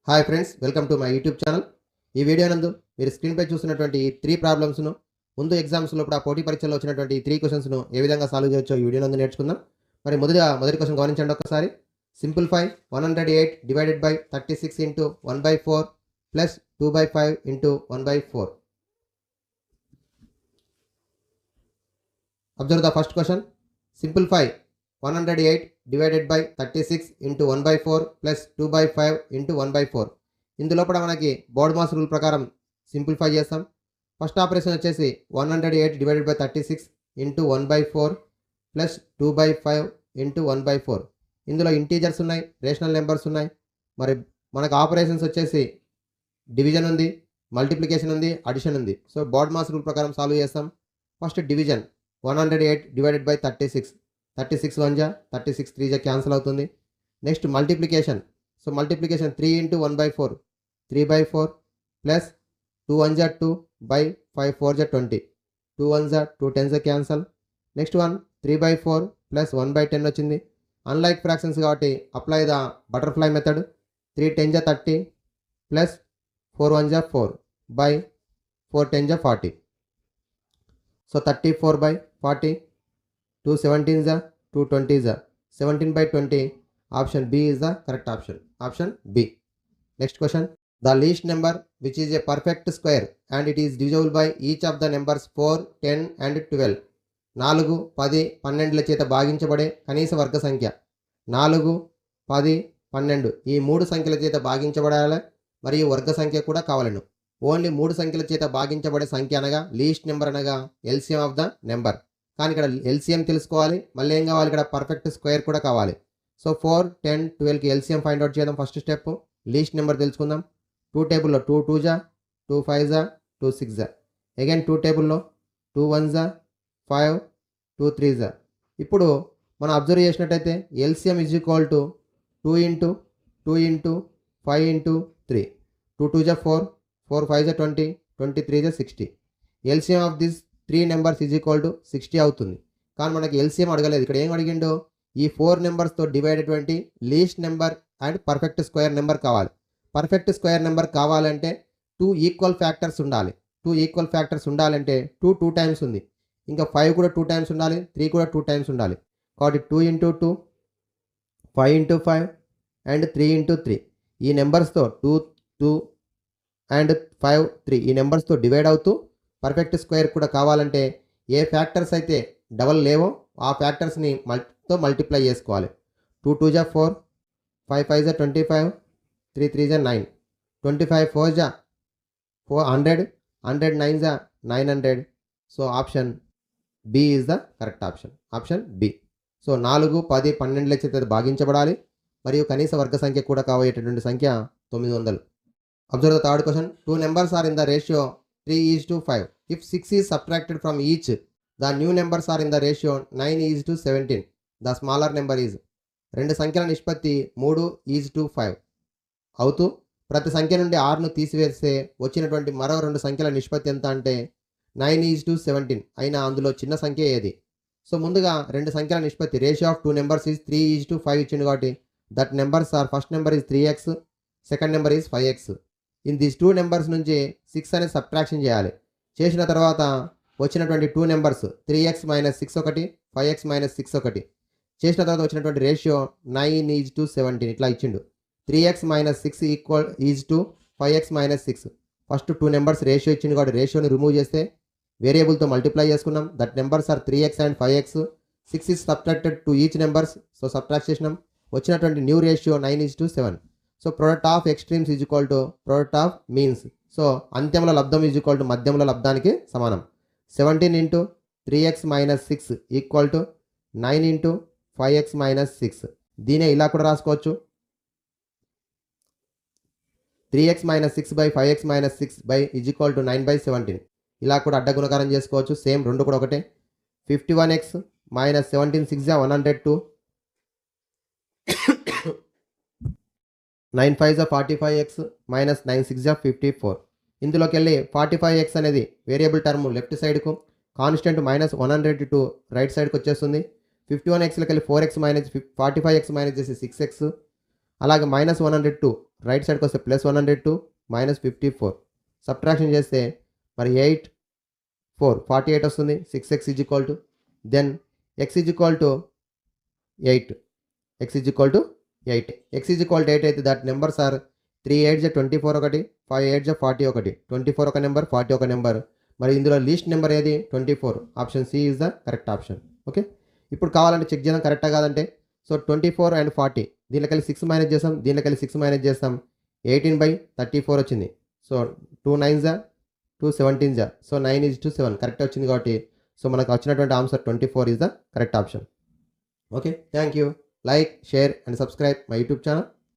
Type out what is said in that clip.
Hi friends, welcome to my YouTube channel. ఈ video నందు మీరు స్క్రీన్పై చూస్తున్నటువంటి 3 ప్రాబ్లమ్స్ను ముందు ఎగ్జామ్స్లో కూడా పోటీ పరీక్షల్లో వచ్చినటువంటి 3 క్వశ్చన్స్ను ఏ విధంగా సాల్వ్ చేయొచ్చో ఈ వీడియో నందు నేర్చుకుందాం. మరి మొదటి క్వశ్చన్ గమనించండి ఒకసారి. Simplify 108 divided by 36 into 1/4 plus 2/5 into 1/4. Observe the first question. Simplify 108 divided by 36 into 1/4 plus 2/5 into 1/4. ఇందులోపల మనకి బోర్డ్ మాస్ రూల్ ప్రకారం సింప్లిఫై చేస్తాం. ఫస్ట్ ఆపరేషన్ వచ్చేసి 108 divided by 36 into 1/4 plus 2/5 into 1/4. ఇందులో ఇంటీజర్స్ ఉన్నాయి, రేషనల్ నెంబర్స్ ఉన్నాయి. మరి మనకు ఆపరేషన్స్ వచ్చేసి డివిజన్ ఉంది, మల్టిప్లికేషన్ ఉంది, అడిషన్ ఉంది. సో బోర్డ్ మాస్ రూల్ ప్రకారం సాల్వ్ చేస్తాం. First division 108 divided by 36. 36 1 జా, 36 3 జా క్యాన్సిల్ అవుతుంది. Next multiplication. So multiplication 3 into 1/4 3/4 plus 2 1 జా 2 బై 5 4 జా 20 2 1 జా 2 10 జా క్యాన్సల్. నెక్స్ట్ వన్ 3/4 ప్లస్ 1/10 వచ్చింది. అన్లైక్ ఫ్రాక్షన్స్ కాబట్టి అప్లై ద బటర్ఫ్లై మెథడ్. 3 10 జా 30 ప్లస్ 4 1 జా 4 బై 4 10 జా 40. సో 34/40. 2 17 జా 2 20 జా 17/20. Option B is the correct option. Option B. Next question. The least number which is a perfect square and it is divisible by each of the numbers 4 10 and 12. 4 10 12 చేత భాగించబడే కనీస వర్గ సంఖ్య. 4 10 12 ఈ 3 సంఖ్యల చేత భాగించబడాలి మరియు వర్గ సంఖ్య కూడా కావాలను. ఓన్లీ 3 సంఖ్యల చేత భాగించబడే సంఖ్య అనగా లీస్ట్ నెంబర్ అనగా ఎల్సిఎం ఆఫ్ ద నెంబర్. కానీ ఇక్కడ ఎల్సిఎం తెలుసుకోవాలి, మళ్ళీ ఏం కావాలి, ఇక్కడ పర్ఫెక్ట్ స్క్వేర్ కూడా కావాలి. సో 4 10 12కి ఎల్సిఎం ఫైండ్ అవుట్ చేద్దాం. ఫస్ట్ స్టెప్ లీస్ట్ నెంబర్ తెలుసుకుందాం. 2 టేబుల్లో 2 2 జా 2 5 జా 2 6 జా. అగైన్ 2 టేబుల్లో 2 1 జా 5 2 3 జా. ఇప్పుడు మనం అబ్జర్వ్ చేసినట్టయితే LCM is equal to 2 into 2 into 5 into 3. 2 2 జా 4 4 5 జా 20 23 జా 60. LCM of this 3 numbers is equal to 60 అవుతుంది. కానీ మనకి ఎల్సిఎం అడగలేదు. ఇక్కడ ఏం అడిగిండో ఈ 4 నెంబర్స్తో డివైడ్ అటువంటి least number and perfect square number కావాలి. పర్ఫెక్ట్ స్క్వేర్ నెంబర్ కావాలంటే 2 ఈక్వల్ ఫ్యాక్టర్స్ ఉండాలి. 2 ఈక్వల్ ఫ్యాక్టర్స్ ఉండాలంటే 2 టైమ్స్ ఉంది, ఇంకా 5 కూడా 2 టైమ్స్ ఉండాలి, 3 కూడా 2 టైమ్స్ ఉండాలి. కాబట్టి 2 ఇంటూ 2 5 ఇంటూ 5 అండ్ 3 ఇంటూ 3 ఈ నెంబర్స్తో 2 2 అండ్ 5 3 ఈ నెంబర్స్తో డివైడ్ అవుతూ పర్ఫెక్ట్ స్క్వేర్ కూడా కావాలంటే ఏ ఫ్యాక్టర్స్ అయితే డబల్ లేవో ఆ ఫ్యాక్టర్స్ని మల్టిప్లై చేసుకోవాలి. 2 2 జా 4 5 5 జా 25 3 3 జా 9 25 4 జా 400 100 9 జా 900. So option B is the correct option. Option B. So 4 10 12 చేత భాగించబడాలి మరియు కనీస వర్గ సంఖ్య కూడా కావయేటటువంటి సంఖ్య 900. Observe the third question. 2 numbers are in the ratio 3:5. If 6 is subtracted from each, the new numbers are in the ratio 9:17. The smaller number is. 2 సంఖ్యల నిష్పత్తి 3:5 అవుతూ ప్రతి సంఖ్య నుండి 6ను తీసివేస్తే వచ్చినటువంటి మరో 2 సంఖ్యల నిష్పత్తి ఎంత అంటే 9:17 అయినా అందులో చిన్న సంఖ్య ఏది? సో ముందుగా 2 సంఖ్యల నిష్పత్తి రేషియో ఆఫ్ 2 నెంబర్స్ ఈజ్ 3:5 ఇచ్చింది కాబట్టి that numbers are first number is 3x, second number is 5x. In these 2 numbers నుంచి 6 అనేది సబ్ట్రాక్షన్ చేయాలి. చేసిన తర్వాత వచ్చినటువంటి 2 నెంబర్స్ 3x - 6 ఒకటి, 5x - 6 ఒకటి. చేసిన తర్వాత వచ్చినటువంటి రేషియో 9:17 ఇట్లా ఇచ్చిండు. 3x - 6 equal is to 5x - 6. First 2 numbers ratio ఇచ్చిండు కాబట్టి రేషియోని రిమూవ్ చేస్తే వేరియబుల్తో మల్టిప్లై చేసుకున్నాం. That numbers are 3x and 5x. 6 is subtracted to each numbers. So subtract చేసినాం. వచ్చినటువంటి new ratio 9:7. So product of extremes is equal to product of means. So అంత్యంలో లబ్ధం ఈజ్ ఈక్వల్ టు మధ్యంలో లబ్ధానికి సమానం. 17 into 3x - 6 equal to 9 into 5x - 6. దీనే ఇలా కూడా రాసుకోవచ్చు. 3x - 6 by 5x - 6 by is equal to 9/17. ఇలా కూడా అడ్డగుణకారం చేసుకోవచ్చు. సేమ్ రెండు కూడా ఒకటే. 51x - 17 6 జా 102 9 5 జా 45x - 9 6 జా 54. ఇందులోకి వెళ్ళి 45x అనేది వేరియబుల్ టర్మ్ లెఫ్ట్ సైడ్కు, కాన్స్టెంట్ -102 రైట్ సైడ్కి వచ్చేస్తుంది. 51xలోకి వెళ్ళి 4x - 45x - చేసి 6x, అలాగే -102 రైట్ సైడ్కి వస్తే +102 -54 సబ్ట్రాక్షన్ చేస్తే మరి 8 4 48 వస్తుంది. 6x is equal to then x is equal to 8 x is equal to 8 x is equal to 8 అయితే దట్ నెంబర్స్ ఆర్ 3 8 24 ఒకటి 5 8 40 ఒకటి 24 ఒక నెంబర్ 40 ఒక నెంబర్. మరి ఇందులో లీస్ట్ నెంబర్ ఏది 24. Option C is the correct option. Okay, ఇప్పుడు కావాలంటే చెక్ చేద్దాం కరెక్టా కాదంటే. సో 24 and 40 దీనిలోకి 6 మైనస్ చేస్తాం, దీనిలోకి 6 మైనస్ చేస్తాం. 18/34 వచ్చింది. So 2 9s 2 17s, so 9 is to 7 correct వచ్చింది. కాబట్టి సో మనకు వచ్చినటువంటి answer 24 is the correct option. Okay, thank you. Like, share and subscribe my YouTube channel.